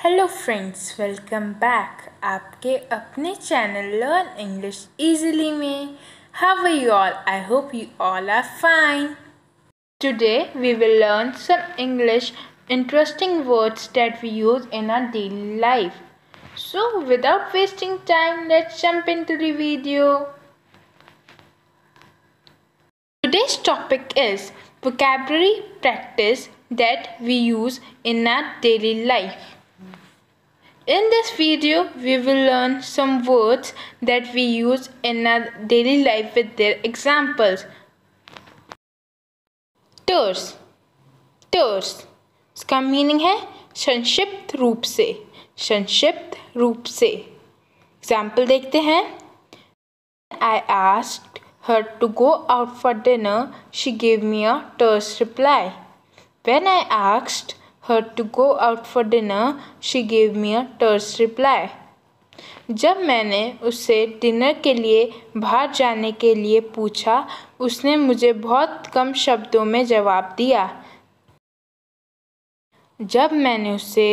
Hello friends, welcome back आपके अपने channel learn English easily में. How are you all? I hope you all are fine. Today we will learn some English interesting words that we use in our daily life. So without wasting time, let's jump into the video. Today's topic is vocabulary practice that we use in our daily life. In this video, we will learn some words that we use in our daily life with their examples. Terse. Terse. इसका meaning है संक्षिप्त रूप से. संक्षिप्त रूप से. Example देखते हैं. I asked her to go out for dinner. She gave me a terse reply. When I asked her to go out for dinner, she gave me a terse reply. जब मैंने उससे डिनर के लिए बाहर जाने के लिए पूछा, उसने मुझे बहुत कम शब्दों में जवाब दिया. जब मैंने उससे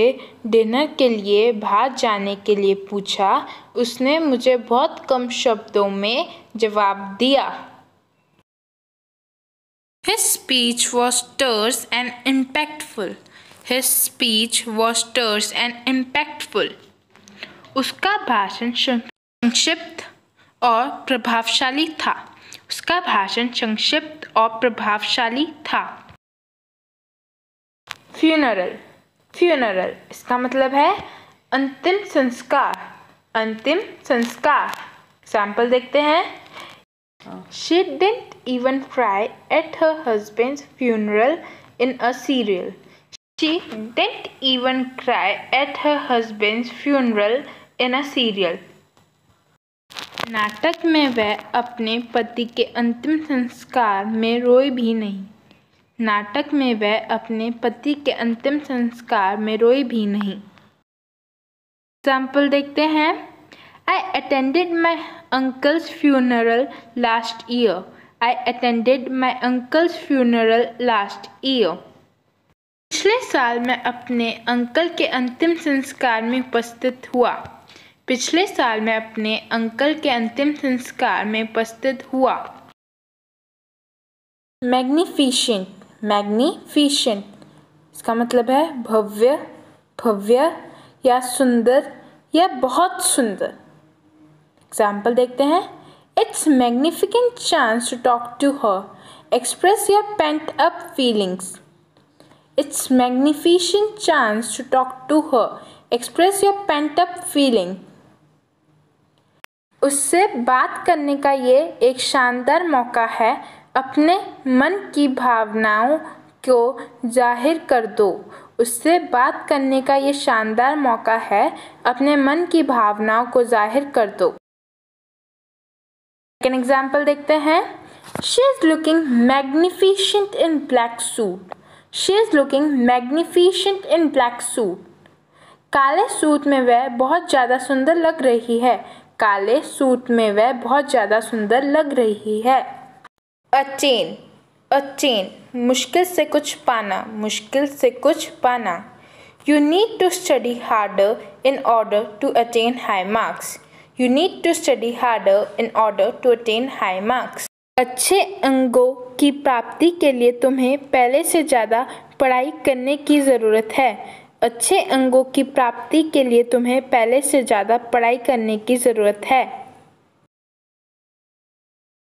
डिनर के लिए बाहर जाने के लिए पूछा, उसने मुझे बहुत कम शब्दों में जवाब दिया. His speech was terse and impactful. His speech was terse and impactful. उसका भाषण संक्षिप्त और प्रभावशाली था. उसका भाषण संक्षिप्त और प्रभावशाली था. फ्यूनरल. फ्यूनरल इसका मतलब है अंतिम संस्कार. अंतिम संस्कार. एग्जाम्पल देखते हैं. She didn't even cry at her husband's funeral in a serial. She didn't even cry at her husband's funeral in a serial. नाटक में वह अपने पति के अंतिम संस्कार में रोई भी नहीं. नाटक में वह अपने पति के अंतिम संस्कार में रोई भी नहीं. एग्जाम्पल देखते हैं. I attended my uncle's funeral last year. I attended my uncle's funeral last year. पिछले साल मैं अपने अंकल के अंतिम संस्कार में उपस्थित हुआ. पिछले साल मैं अपने अंकल के अंतिम संस्कार में उपस्थित हुआ. मैग्निफिसेंट. मैग्निफिसेंट इसका मतलब है भव्य, भव्य या सुंदर या बहुत सुंदर. एग्जाम्पल देखते हैं. It's magnificent chance to talk to her. Express your pent up feelings. It's magnificent chance to talk to her. Express your pent up feeling. उससे बात करने का ये एक शानदार मौका है. अपने मन की भावनाओं को जाहिर कर दो. उससे बात करने का ये शानदार मौका है. अपने मन की भावनाओं को जाहिर कर दो. सेकंड एग्जाम्पल देखते हैं. She is looking magnificent in black suit. She is looking magnificent in black suit. काले सूट में वह बहुत ज़्यादा सुंदर लग रही है. काले सूट में वह बहुत ज़्यादा सुंदर लग रही है. अचेन. अचेन मुश्किल से कुछ पाना. मुश्किल से कुछ पाना. You need to study harder in order to attain high marks. You need to study harder in order to attain high marks. अच्छे अंकों की प्राप्ति के लिए तुम्हें पहले से ज़्यादा पढ़ाई करने की ज़रूरत है. अच्छे अंकों की प्राप्ति के लिए तुम्हें पहले से ज़्यादा पढ़ाई करने की ज़रूरत है.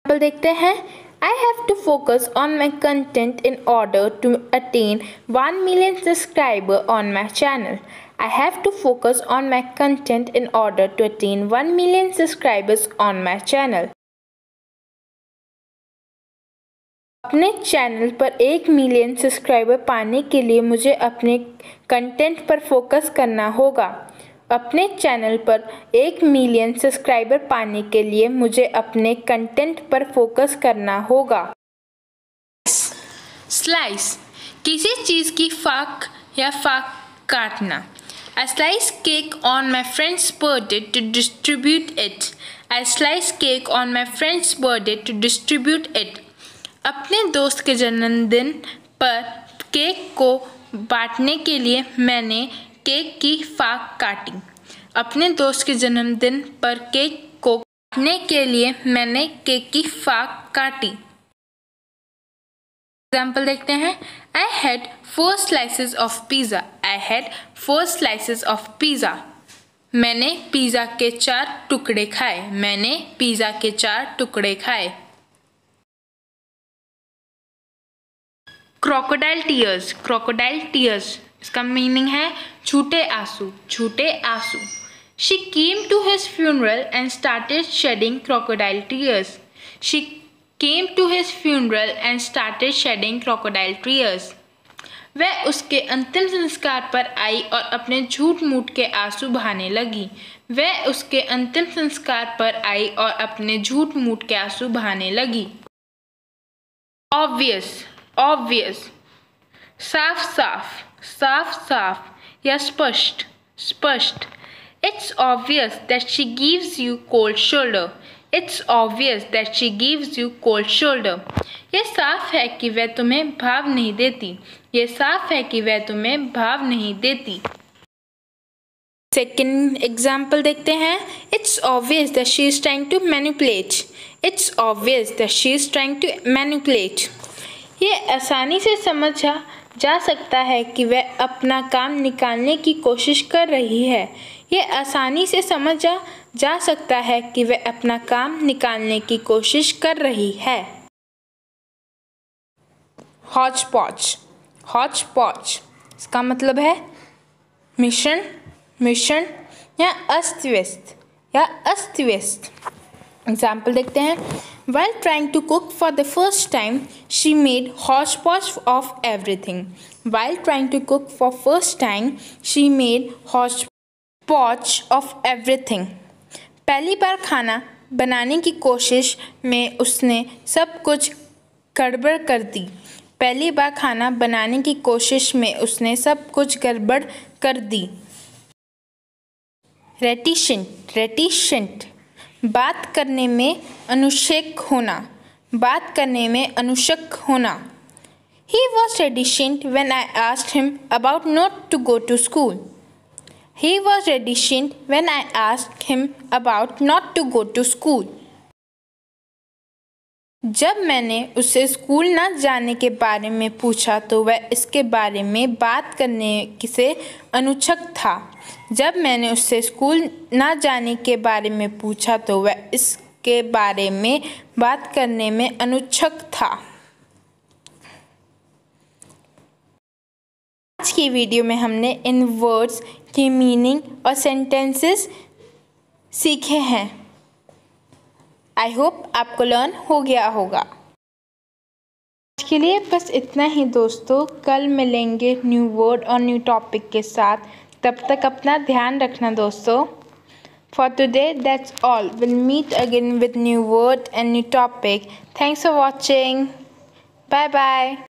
देखते हैं. I have to focus on my content in order to attain 1 million subscribers on my channel. I have to focus on my content in order to attain 1 million subscribers on my channel. अपने channel पर 1 million subscriber पाने के लिए मुझे अपने content पर focus करना होगा. अपने चैनल पर 1 मिलियन सब्सक्राइबर पाने के लिए मुझे अपने कंटेंट पर फोकस करना होगा. स्लाइस किसी चीज़ की फाक या फाक काटना. I slice cake on my friend's birthday to distribute it. I slice cake on my friend's birthday to distribute it. अपने दोस्त के जन्मदिन पर केक को बांटने के लिए मैंने केक की फाक काटी। अपने दोस्त के जन्मदिन पर केक को काटने के लिए मैंने केक की फाक काटी। एग्जाम्पल देखते हैं। I had 4 slices of pizza. I had 4 slices of pizza. मैंने पिज़्ज़ा के 4 टुकड़े खाए। मैंने पिज़्ज़ा के 4 टुकड़े खाए। Crocodile tears. क्रोकोडाइल टीयर्स इसका मीनिंग है छूटे आंसू, छूटे आंसू। She came to his funeral and started shedding crocodile tears. She came to his funeral and started shedding crocodile tears. वह उसके अंतिम संस्कार पर आई और अपने झूठ मूठ के आंसू बहाने लगी। वह उसके अंतिम संस्कार पर आई और अपने झूठ मूठ के आंसू बहाने लगी। Obvious, obvious साफ साफ, साफ साफ या स्पष्ट, स्पष्ट। It's obvious that she gives you cold shoulder. It's obvious that she gives you cold shoulder. यह साफ है कि वह तुम्हें भाव नहीं देती। यह साफ है कि वह तुम्हें भाव नहीं देती। सेकेंड एग्जाम्पल देखते हैं। It's obvious that she is trying to manipulate. It's obvious that she is trying to manipulate. यह आसानी से समझा जा सकता है कि वह अपना काम निकालने की कोशिश कर रही है। यह आसानी से समझा जा सकता है कि वह अपना काम निकालने की कोशिश कर रही है। हॉच पॉच। हॉच पॉच इसका मतलब है मिश्रण, मिश्रण या अस्त व्यस्त, या अस्त व्यस्त। एग्जाम्पल देखते हैं। While trying to cook for the first time, she made hodgepodge of everything. While trying to cook for first time, she made hodgepodge of everything. पहली बार खाना बनाने की कोशिश में उसने सब कुछ गड़बड़ कर दी। पहली बार खाना बनाने की कोशिश में उसने सब कुछ गड़बड़ कर दी। रेटिशेंट। रेटिशेंट बात करने में अनुशक होना, बात करने में अनुशक होना। He was reticent when I asked him about not to go to school. He was reticent when I asked him about not to go to school. जब मैंने उससे स्कूल न जाने के बारे में पूछा तो वह इसके बारे में बात करने से अनुच्छक था। जब मैंने उससे स्कूल न जाने के बारे में पूछा तो वह इसके बारे में बात करने में अनुच्छक था। आज की वीडियो में हमने इन वर्ड्स की मीनिंग और सेंटेंसेस सीखे हैं। आई होप आपको लर्न हो गया होगा। आज के लिए बस इतना ही दोस्तों। कल मिलेंगे न्यू वर्ड और न्यू टॉपिक के साथ। तब तक अपना ध्यान रखना दोस्तों। For today that's all. We'll meet again with new word and new topic. Thanks for watching. Bye bye.